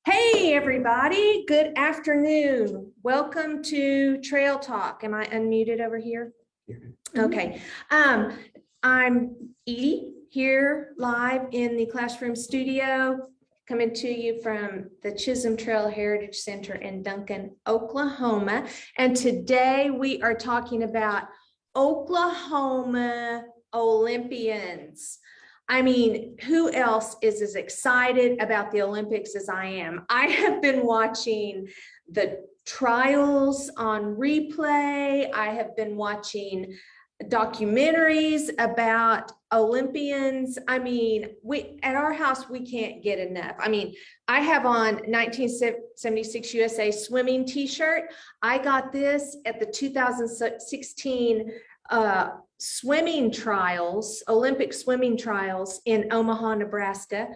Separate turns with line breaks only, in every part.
Hey, everybody. Good afternoon. Welcome to Trail Talk. Am I unmuted over here? Okay. I'm Edie here live in the classroom studio, coming to you from the Chisholm Trail Heritage Center in Duncan, Oklahoma. And today we are talking about Oklahoma Olympians. I mean, who else is as excited about the Olympics as I am? I have been watching the trials on replay. I have been watching documentaries about Olympians. I mean, we at our house, we can't get enough. I mean, I have on 1976 USA swimming t-shirt. I got this at the 2016 swimming trials, Olympic swimming trials in Omaha, Nebraska.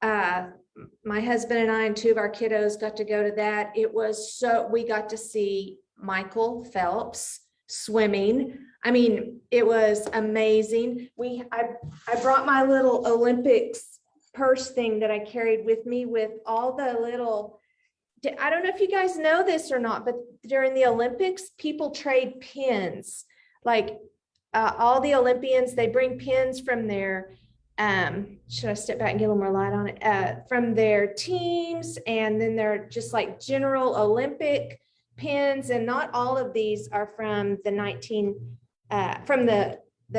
My husband and I and two of our kiddos got to go to that. It was we got to see Michael Phelps swimming. I mean, it was amazing. I brought my little Olympics purse thing that I carried with me with all the little, I don't know if you guys know this or not, but during the Olympics, people trade pins. Like all the Olympians, they bring pins from their, should I step back and get a little more light on it? From their teams, and then they're just like general Olympic pins, and not all of these are from the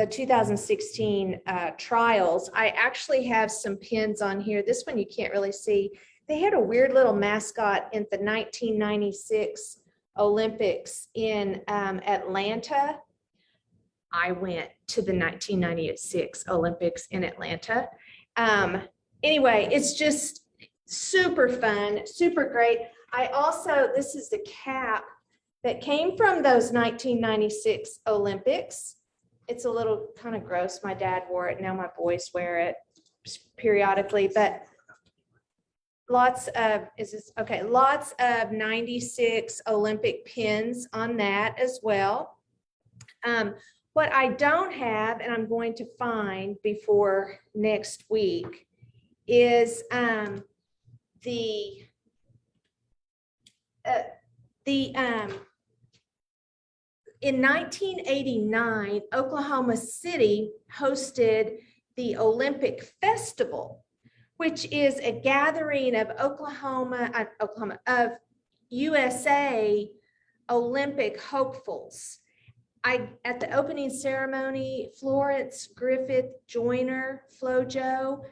2016 trials. I actually have some pins on here. This one you can't really see. They had a weird little mascot in the 1996 Olympics in Atlanta. I went to the 1996 Olympics in Atlanta. Anyway, it's just super fun, super great. I also, this is the cap that came from those 1996 Olympics. It's a little kind of gross. My dad wore it. Now my boys wear it periodically, but lots of 96 Olympic pins on that as well. What I don't have, and I'm going to find before next week, is in 1989, Oklahoma City hosted the Olympic Festival, which is a gathering of of USA Olympic hopefuls. At the opening ceremony, Florence Griffith Joyner, Flojo,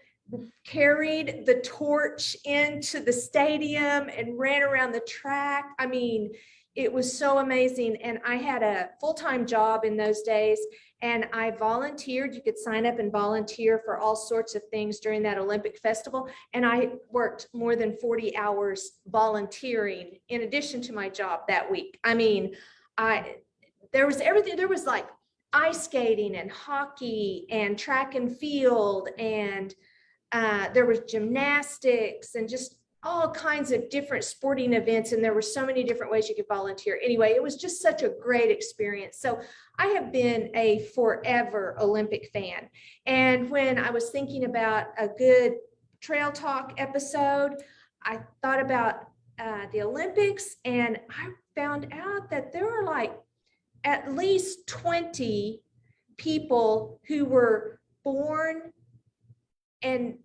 carried the torch into the stadium and ran around the track. I mean, it was so amazing. And I had a full-time job in those days, and I volunteered. You could sign up and volunteer for all sorts of things during that Olympic festival. And I worked more than 40 hours volunteering in addition to my job that week. I mean, there was everything. There was like ice skating and hockey and track and field, and there was gymnastics and just all kinds of different sporting events. And there were so many different ways you could volunteer. Anyway, it was just such a great experience. So I have been a forever Olympic fan. And when I was thinking about a good Trail Talk episode, I thought about the Olympics, and I found out that there are like at least 20 people who were born and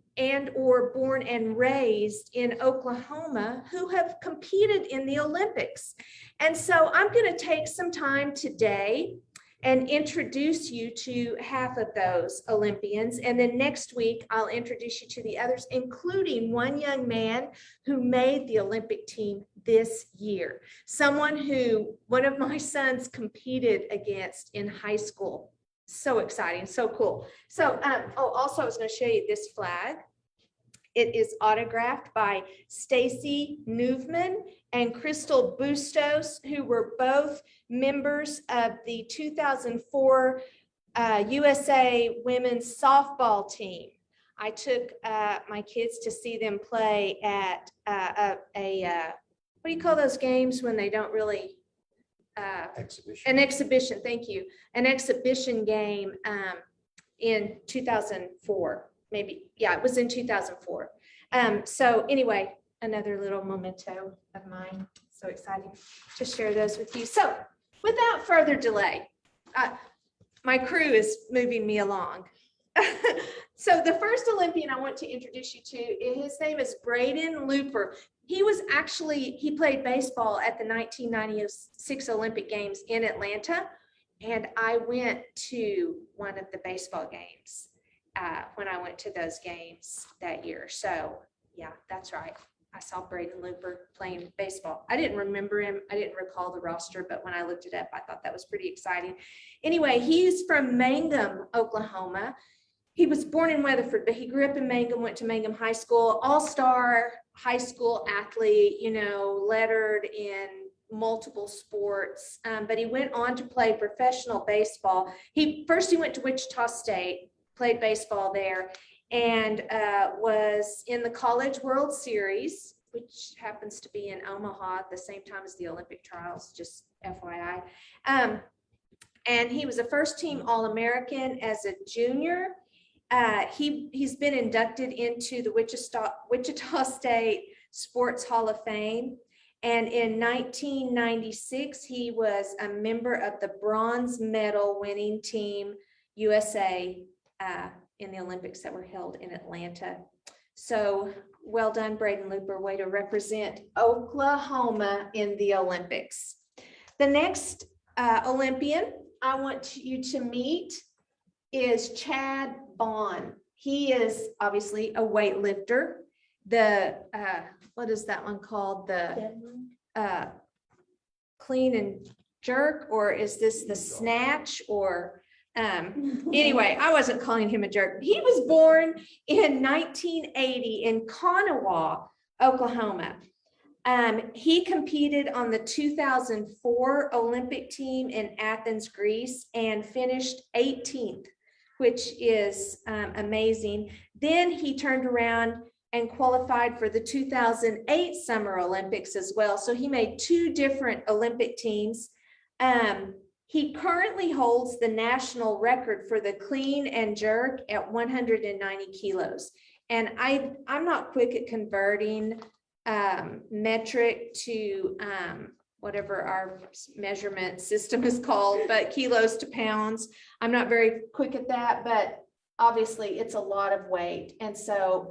raised in Oklahoma who have competed in the Olympics. And so I'm going to take some time today and introduce you to half of those Olympians. And then next week, I'll introduce you to the others, including one young man who made the Olympic team this year. Someone who one of my sons competed against in high school. So exciting, so cool. So, also I was going to show you this flag. It is autographed by Stacy Newman and Crystal Bustos, who were both members of the 2004 USA women's softball team. I took my kids to see them play at what do you call those games when they don't really
Exhibition.
An exhibition, thank you. An exhibition game in 2004, maybe. Yeah, it was in 2004. So anyway, another little memento of mine. So exciting to share those with you. So without further delay, my crew is moving me along. So the first Olympian I want to introduce you to, his name is Braden Looper. He played baseball at the 1996 Olympic Games in Atlanta. And I went to one of the baseball games when I went to those games that year. So yeah, that's right. I saw Braden Looper playing baseball. I didn't remember him. I didn't recall the roster, but when I looked it up, I thought that was pretty exciting. Anyway, he's from Mangum, Oklahoma. He was born in Weatherford, but he grew up in Mangum, went to Mangum High School, all-star high school athlete, lettered in multiple sports, but he went on to play professional baseball. He went to Wichita State, played baseball there, and was in the College World Series, which happens to be in Omaha at the same time as the Olympic trials, just FYI. And he was a first-team All-American as a junior. He's been inducted into the Wichita State Sports Hall of Fame. And in 1996, he was a member of the bronze medal winning team USA in the Olympics that were held in Atlanta. So well done, Braden Looper, way to represent Oklahoma in the Olympics. The next Olympian I want you to meet is Chad Bond. He is obviously a weightlifter. The what is that one called? The clean and jerk, or is this the snatch? Or anyway, I wasn't calling him a jerk. He was born in 1980 in Kanawha, Oklahoma. He competed on the 2004 Olympic team in Athens, Greece, and finished 18th, which is amazing. Then he turned around and qualified for the 2008 Summer Olympics as well. So he made 2 different Olympic teams. He currently holds the national record for the clean and jerk at 190 kilos. And I'm not quick at converting metric to whatever our measurement system is called, but kilos to pounds. I'm not very quick at that, but obviously it's a lot of weight. And so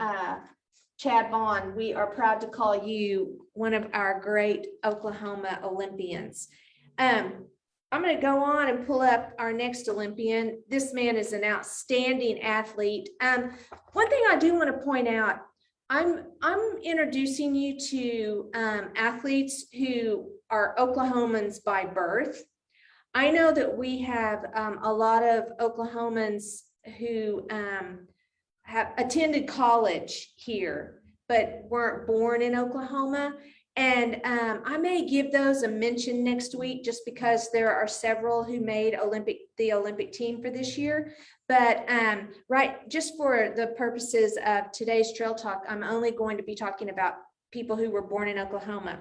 Chad Bond, we are proud to call you one of our great Oklahoma Olympians. I'm going to go on and pull up our next Olympian. This man is an outstanding athlete. One thing I do want to point out, I'm introducing you to athletes who are Oklahomans by birth. I know that we have a lot of Oklahomans who have attended college here, but weren't born in Oklahoma. And I may give those a mention next week, just because there are several who made the Olympic team for this year. But just for the purposes of today's Trail Talk, I'm only going to be talking about people who were born in Oklahoma.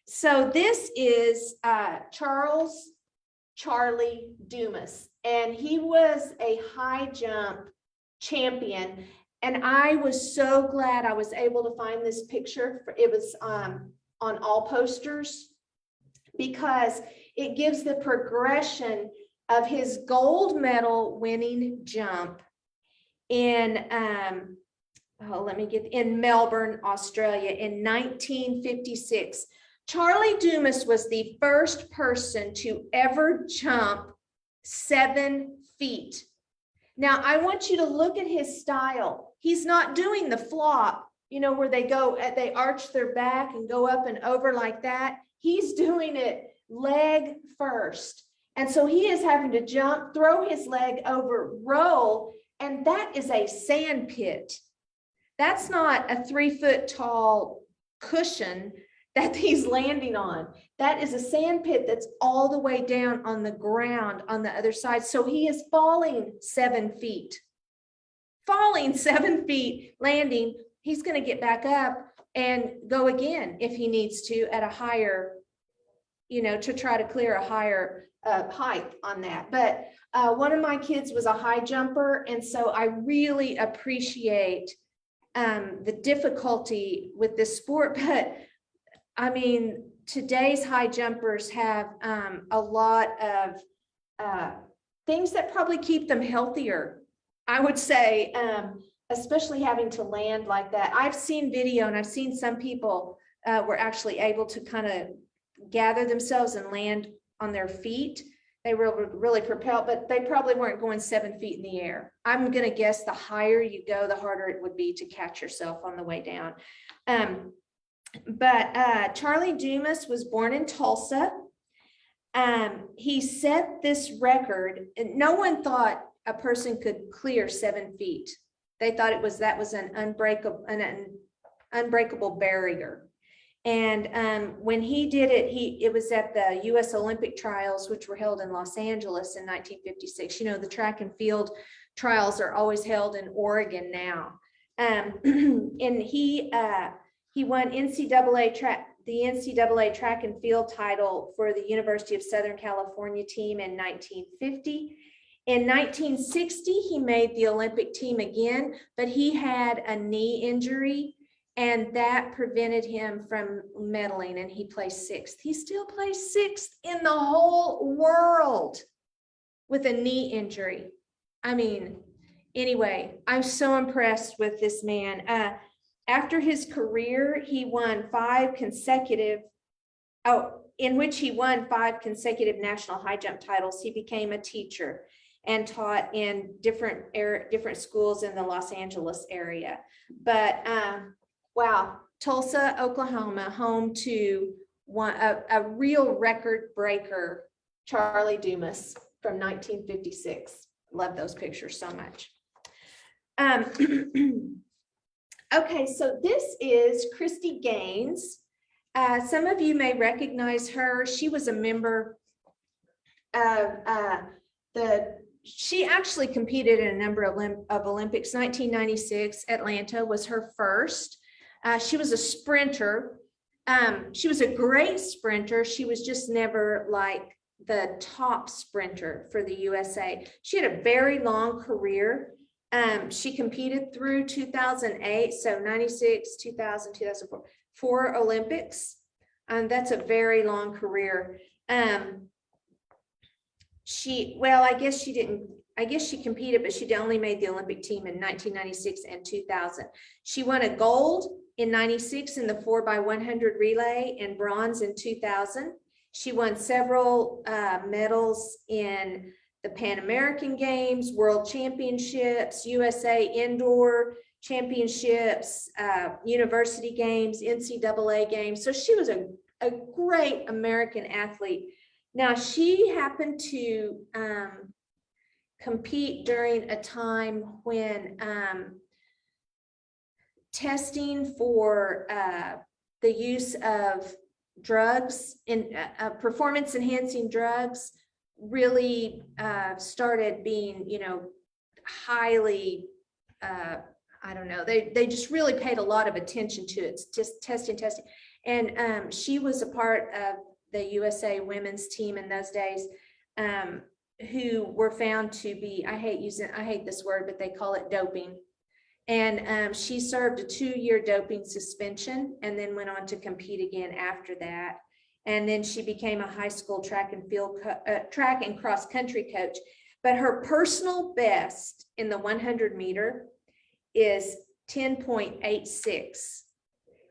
So this is Charlie Dumas, and he was a high jump champion. And I was so glad I was able to find this picture. It was on all posters, because it gives the progression of his gold medal winning jump in in Melbourne, Australia in 1956. Charlie Dumas was the first person to ever jump 7 feet. Now I want you to look at his style. He's not doing the flop, where they arch their back and go up and over like that. He's doing it leg first. And so he is having to jump, throw his leg over, roll, and that is a sand pit. That's not a 3-foot tall cushion that he's landing on. That is a sand pit that's all the way down on the ground on the other side. So he is falling 7 feet. Falling 7 feet, landing. He's going to get back up and go again if he needs to at a higher, to try to clear a higher height on that. But one of my kids was a high jumper, and so I really appreciate the difficulty with this sport, but I mean, today's high jumpers have a lot of things that probably keep them healthier. I would say, especially having to land like that. I've seen video and I've seen some people were actually able to kind of gather themselves and land on their feet. They were really propelled, but they probably weren't going 7 feet in the air. I'm going to guess the higher you go, the harder it would be to catch yourself on the way down. But Charlie Dumas was born in Tulsa. He set this record, and no one thought a person could clear 7 feet. They thought that was an unbreakable barrier. And when he did it, it was at the U.S. Olympic trials, which were held in Los Angeles in 1956. You know, the track and field trials are always held in Oregon now. And he won the NCAA track and field title for the University of Southern California team in 1950. In 1960, he made the Olympic team again, but he had a knee injury, and that prevented him from medaling, and he placed 6th. He still placed 6th in the whole world with a knee injury. I mean, anyway, I'm so impressed with this man. After his career, he won 5 consecutive, in which he won 5 consecutive national high jump titles. He became a teacher and taught in different schools in the Los Angeles area. But wow, Tulsa, Oklahoma, home to a real record breaker, Charlie Dumas from 1956. Love those pictures so much. Okay, so this is Christy Gaines. Some of you may recognize her. She was a member of she actually competed in a number of Olympics. 1996, Atlanta was her first. She was a sprinter. She was a great sprinter. She was just never like the top sprinter for the USA. She had a very long career. She competed through 2008, so 96, 2000, 2004, 4 Olympics. That's a very long career. I guess she competed, but she only made the Olympic team in 1996 and 2000. She won a gold in 96 in the 4x100 relay and bronze in 2000. She won several medals in the Pan American Games, World Championships, USA Indoor Championships, University Games, NCAA Games. So she was a great American athlete. Now, she happened to compete during a time when testing for the use of drugs in performance enhancing drugs really started being, highly, I don't know, they just really paid a lot of attention to it, just testing. And she was a part of the USA women's team in those days, who were found to be, I hate this word, but they call it doping. And she served a 2-year doping suspension and then went on to compete again after that. And then she became a high school track and cross country coach. But her personal best in the 100 meter is 10.86.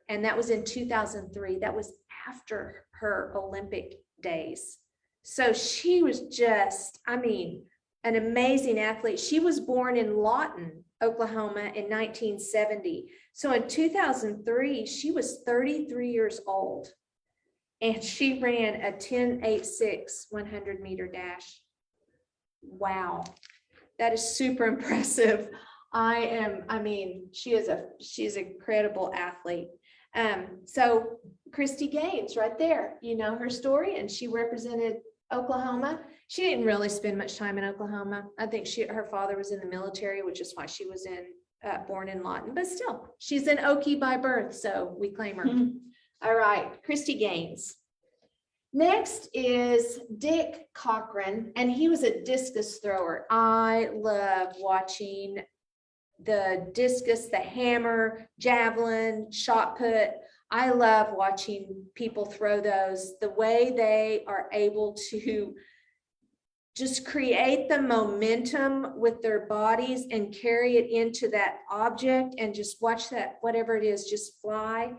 And that was in 2003. That was after her Olympic days. So she was just, an amazing athlete. She was born in Lawton, Oklahoma in 1970. So in 2003, she was 33 years old. And she ran a 10.86 100 meter dash. Wow. That is super impressive. She is a credible athlete. So Christy Gaines right there, you know her story, and she represented Oklahoma. She didn't really spend much time in Oklahoma. I think her father was in the military, which is why she was born in Lawton, but still she's an Okie by birth. So we claim her. Mm-hmm. All right, Christy Gaines. Next is Dick Cochran, and he was a discus thrower. I love watching the discus, the hammer, javelin, shot put. I love watching people throw those, the way they are able to just create the momentum with their bodies and carry it into that object and just watch that, whatever it is, just fly.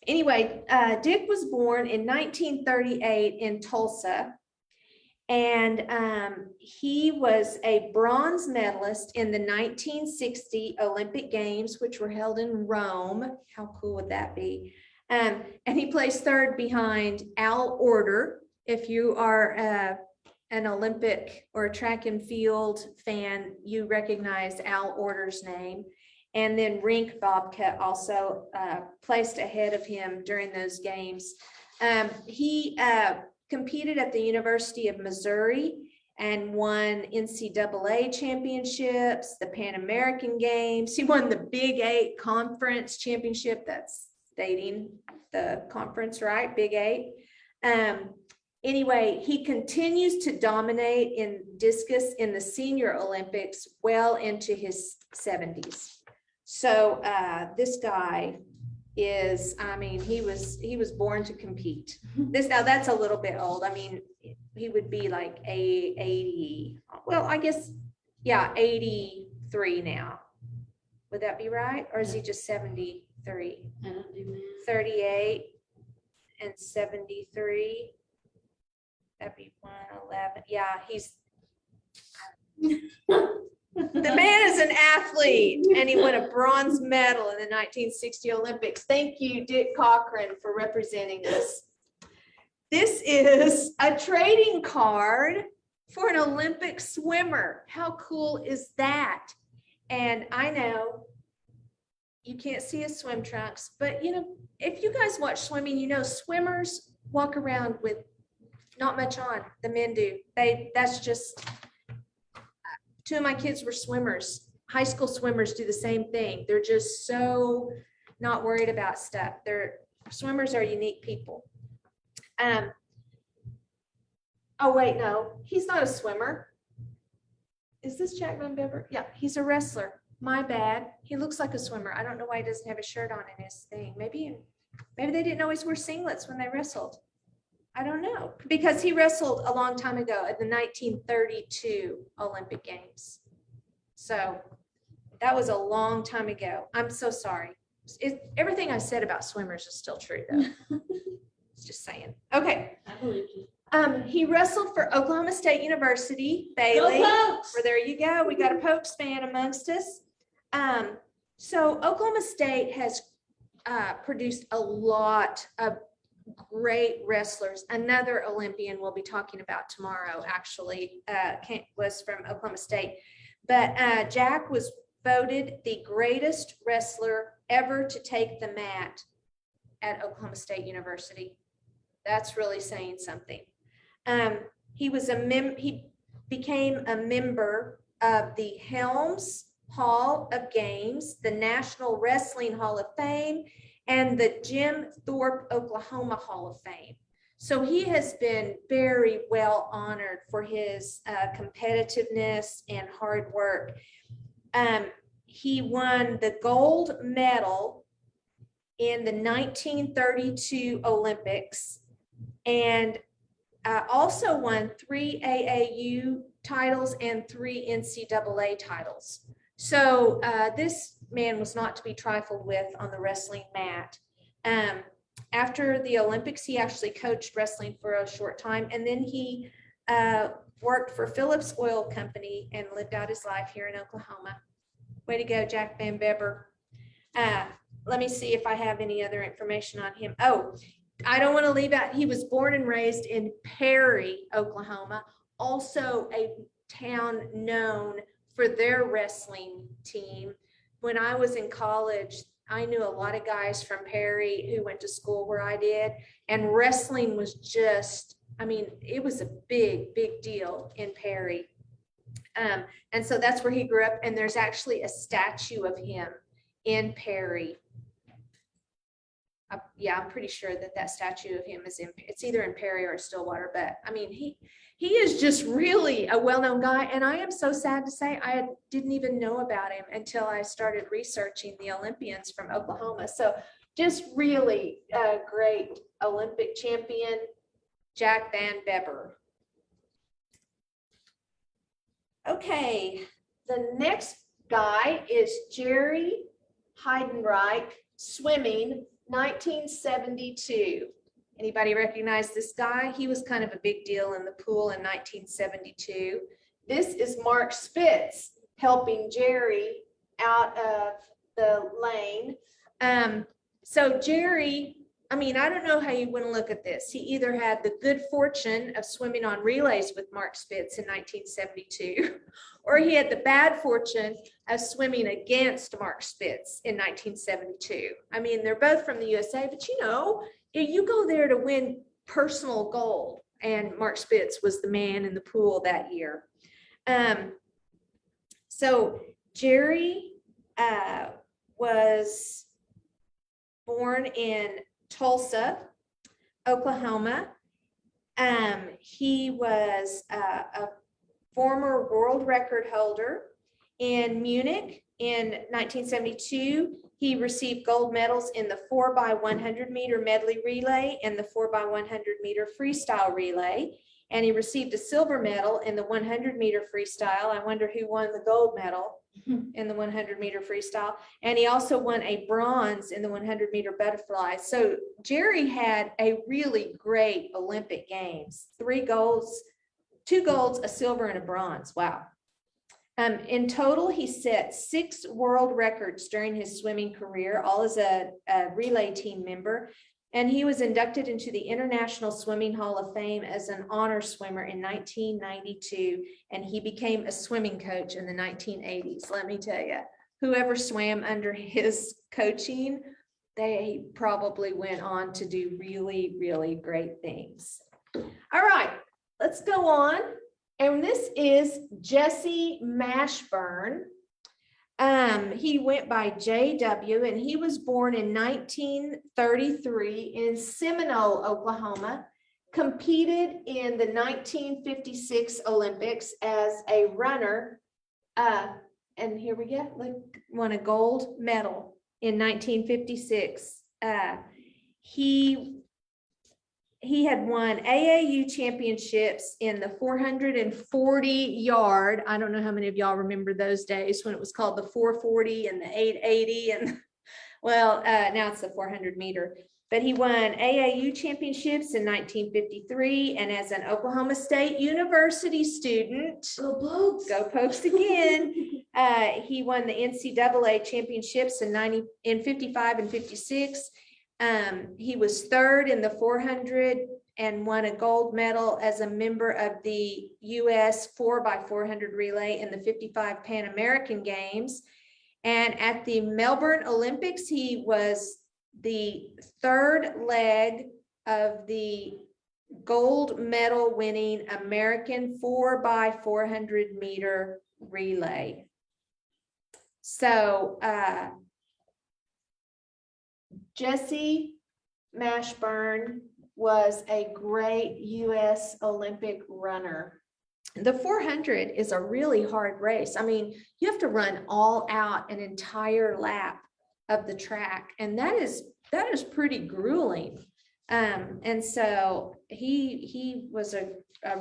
Anyway, Dick was born in 1938 in Tulsa. And he was a bronze medalist in the 1960 Olympic Games, which were held in Rome. How cool would that be? And he placed third behind Al Order. If you are an Olympic or a track and field fan, you recognize Al Order's name. And then Rink Bobka also placed ahead of him during those games. He competed at the University of Missouri and won NCAA championships, the Pan American Games. He won the Big 8 Conference Championship. That's stating the conference, right? Big 8. Anyway, he continues to dominate in discus in the Senior Olympics well into his 70s. So this guy is, I mean, he was born to compete. Now that's a little bit old. I mean, he would be like 80, well, I guess, yeah, 83 now. Would that be right? Or is he just 73?
I don't do math.
38 and 73. That'd be 111. Yeah, he's the man is an athlete, and he won a bronze medal in the 1960 Olympics. Thank you, Dick Cochran, for representing us. This is a trading card for an Olympic swimmer. How cool is that? And I know you can't see his swim trunks, but you know, if you guys watch swimming, you know swimmers walk around with not much on. The men do. That's just, two of my kids were swimmers. High school swimmers do the same thing. They're just so not worried about stuff. Swimmers are unique people. Oh wait, no, he's not a swimmer. Is this Jack Van Bever? Yeah, he's a wrestler. My bad. He looks like a swimmer. I don't know why he doesn't have a shirt on in his thing. Maybe they didn't always wear singlets when they wrestled. I don't know, because he wrestled a long time ago at the 1932 Olympic Games. So that was a long time ago. I'm so sorry. Everything I said about swimmers is still true, though. Just saying. Okay.
I believe you.
He wrestled for Oklahoma State University, Bailey.
Go Pokes!
Or there you go. We got a Pokes fan amongst us. So Oklahoma State has produced a lot of great wrestlers. Another Olympian we'll be talking about tomorrow, actually, was from Oklahoma State. But Jack was voted the greatest wrestler ever to take the mat at Oklahoma State University. That's really saying something. He became a member of the Helms Hall of Games, the National Wrestling Hall of Fame, and the Jim Thorpe, Oklahoma Hall of Fame. So he has been very well honored for his competitiveness and hard work. He won the gold medal in the 1932 Olympics and also won 3 AAU titles and 3 NCAA titles. So this man was not to be trifled with on the wrestling mat. After the Olympics, he actually coached wrestling for a short time, and then he worked for Phillips Oil Company and lived out his life here in Oklahoma. Way to go, Jack Van Bever. Let me see if I have any other information on him. Oh, I don't want to leave out, he was born and raised in Perry, Oklahoma, also a town known for their wrestling team. When I was in college, I knew a lot of guys from Perry who went to school where I did, and wrestling was just, I mean, it was a big, big deal in Perry. And so that's where he grew up, and there's actually a statue of him in Perry. yeah, I'm pretty sure that statue of him is it's either in Perry or Stillwater, but I mean, he is just really a well-known guy. And I am so sad to say I didn't even know about him until I started researching the Olympians from Oklahoma. So just really a great Olympic champion, Jack Van Beber. Okay, the next guy is Jerry Heidenreich, swimming, 1972. Anybody recognize this guy? He was kind of a big deal in the pool in 1972. This is Mark Spitz helping Jerry out of the lane. So Jerry, I mean, I don't know how you wouldn't look at this. He either had the good fortune of swimming on relays with Mark Spitz in 1972, or he had the bad fortune of swimming against Mark Spitz in 1972. I mean, they're both from the USA, but you know, you go there to win personal gold, and Mark Spitz was the man in the pool that year. So Jerry was born in Tulsa, Oklahoma. He was a former world record holder in Munich in 1972. He received gold medals in the 4x100 meter medley relay and the 4x100 meter freestyle relay. And he received a silver medal in the 100 meter freestyle. I wonder who won the gold medal in the 100 meter freestyle. And he also won a bronze in the 100 meter butterfly. So Jerry had a really great Olympic Games, 3 golds, 2 golds, a silver, and a bronze. Wow. In total, he set 6 world records during his swimming career, all as a relay team member. And he was inducted into the International Swimming Hall of Fame as an honor swimmer in 1992. And he became a swimming coach in the 1980s. Let me tell you, whoever swam under his coaching, they probably went on to do really, really great things. All right, let's go on. And this is Jesse Mashburn. He went by JW, and he was born in 1933 in Seminole, Oklahoma, competed in the 1956 Olympics as a runner. And here we go, like, won a gold medal in 1956. He had won AAU championships in the 440 yard. I don't know how many of y'all remember those days when it was called the 440 and the 880. And well, now it's the 400 meter. But he won AAU championships in 1953. And as an Oklahoma State University student,
Go Pokes.
Go Pokes again. He won the NCAA championships in 55 and 56. He was 3rd in the 400 and won a gold medal as a member of the U.S. 4x400 relay in the 55 Pan American Games. And at the Melbourne Olympics, he was the 3rd leg of the gold medal winning American 4x400 meter relay. So, Jesse Mashburn was a great U.S. Olympic runner. The 400 is a really hard race. I mean, you have to run all out an entire lap of the track, and that is pretty grueling. And so he was a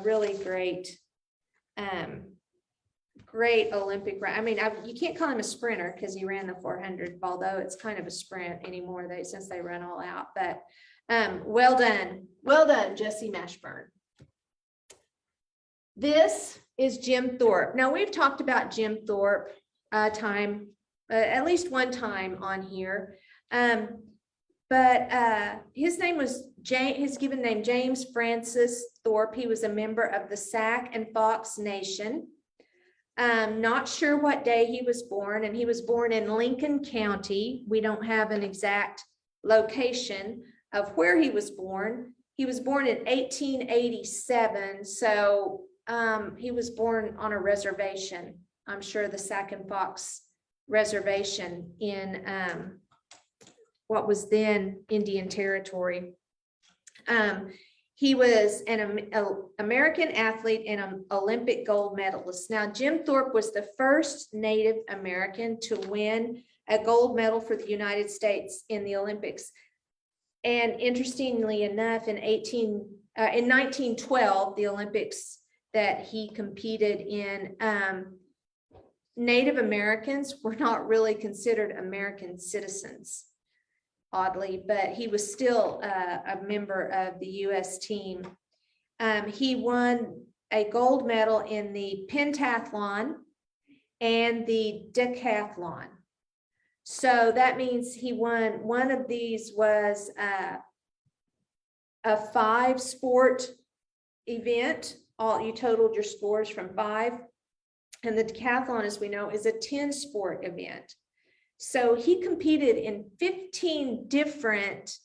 really great Olympic run. I mean, you can't call him a sprinter because he ran the 400, although it's kind of a sprint anymore since they run all out. But well done, Jesse Mashburn. This is Jim Thorpe. Now, we've talked about Jim Thorpe at least one time on here. But his name was his given name, James Francis Thorpe. He was a member of the Sac and Fox Nation. Not sure what day he was born, and he was born in Lincoln County. We don't have an exact location of where he was born. He was born in 1887, so he was born on a reservation. I'm sure the Sac and Fox Reservation in what was then Indian Territory. He was an American athlete and an Olympic gold medalist. Now, Jim Thorpe was the first Native American to win a gold medal for the United States in the Olympics. And interestingly enough, in 1912, the Olympics that he competed in, Native Americans were not really considered American citizens, oddly, but he was still a member of the U.S. team. He won a gold medal in the pentathlon and the decathlon. So that means he won, one of these was a 5-sport event. You totaled your scores from 5. And the decathlon, as we know, is a 10-sport event. So he competed in 15 different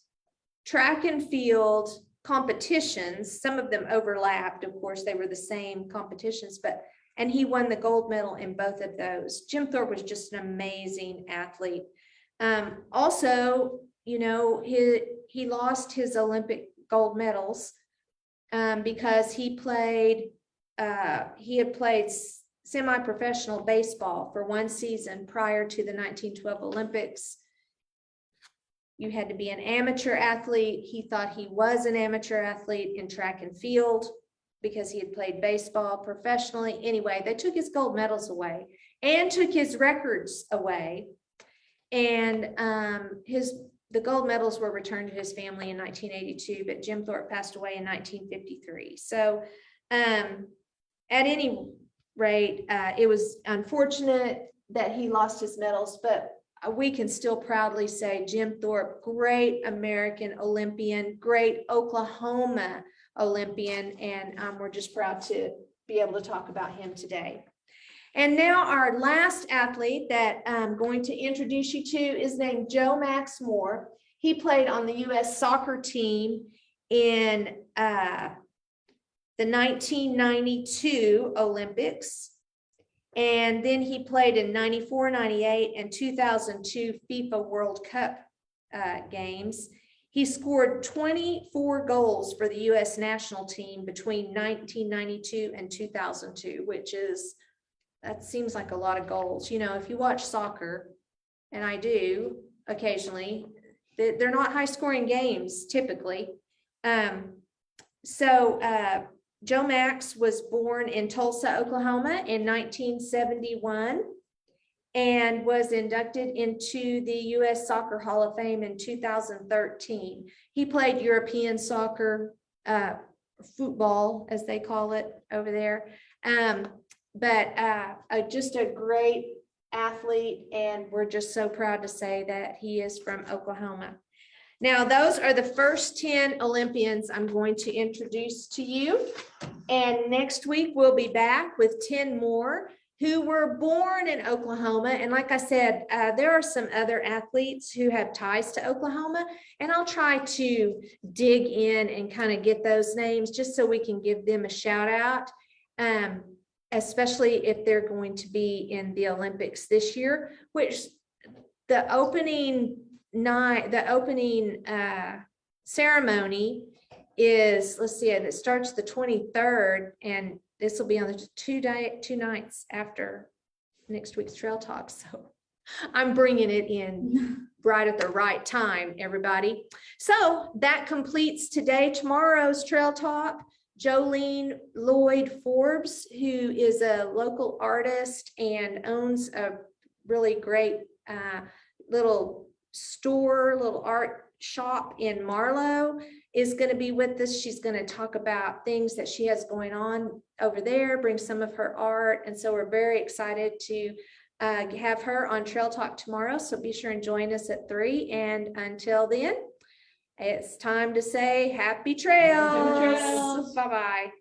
track and field competitions. Some of them overlapped, of course, they were the same competitions, and he won the gold medal in both of those. Jim Thorpe was just an amazing athlete. Also, you know, he lost his Olympic gold medals because he had played semi-professional baseball for one season prior to the 1912 Olympics. You had to be an amateur athlete. He thought he was an amateur athlete in track and field because he had played baseball professionally. Anyway, they took his gold medals away and took his records away. And the gold medals were returned to his family in 1982, but Jim Thorpe passed away in 1953. So at any rate, it was unfortunate that he lost his medals, but we can still proudly say Jim Thorpe, great American Olympian, great Oklahoma Olympian, and we're just proud to be able to talk about him today. And now our last athlete that I'm going to introduce you to is named Joe Max Moore. He played on the U.S. soccer team in the 1992 Olympics. And then he played in 94, 98, and 2002 FIFA World Cup games. He scored 24 goals for the U.S. national team between 1992 and 2002, that seems like a lot of goals. You know, if you watch soccer, and I do occasionally, they're not high-scoring games typically. Joe Max was born in Tulsa, Oklahoma in 1971 and was inducted into the U.S. Soccer Hall of Fame in 2013. He played European soccer, football, as they call it over there, just a great athlete, and we're just so proud to say that he is from Oklahoma. Now, those are the first 10 Olympians I'm going to introduce to you. And next week, we'll be back with 10 more who were born in Oklahoma. And like I said, there are some other athletes who have ties to Oklahoma, and I'll try to dig in and kind of get those names just so we can give them a shout out, especially if they're going to be in the Olympics this year, which the opening ceremony is, let's see, it starts the 23rd, and this will be on the two nights after next week's Trail Talk. So I'm bringing it in right at the right time, everybody. So that completes tomorrow's Trail Talk. Jolene Lloyd Forbes, who is a local artist and owns a really great little art shop in Marlow, is going to be with us. She's going to talk about things that she has going on over there, bring some of her art. And so we're very excited to have her on Trail Talk tomorrow. So be sure and join us at 3. And until then, it's time to say happy trails. Bye-bye.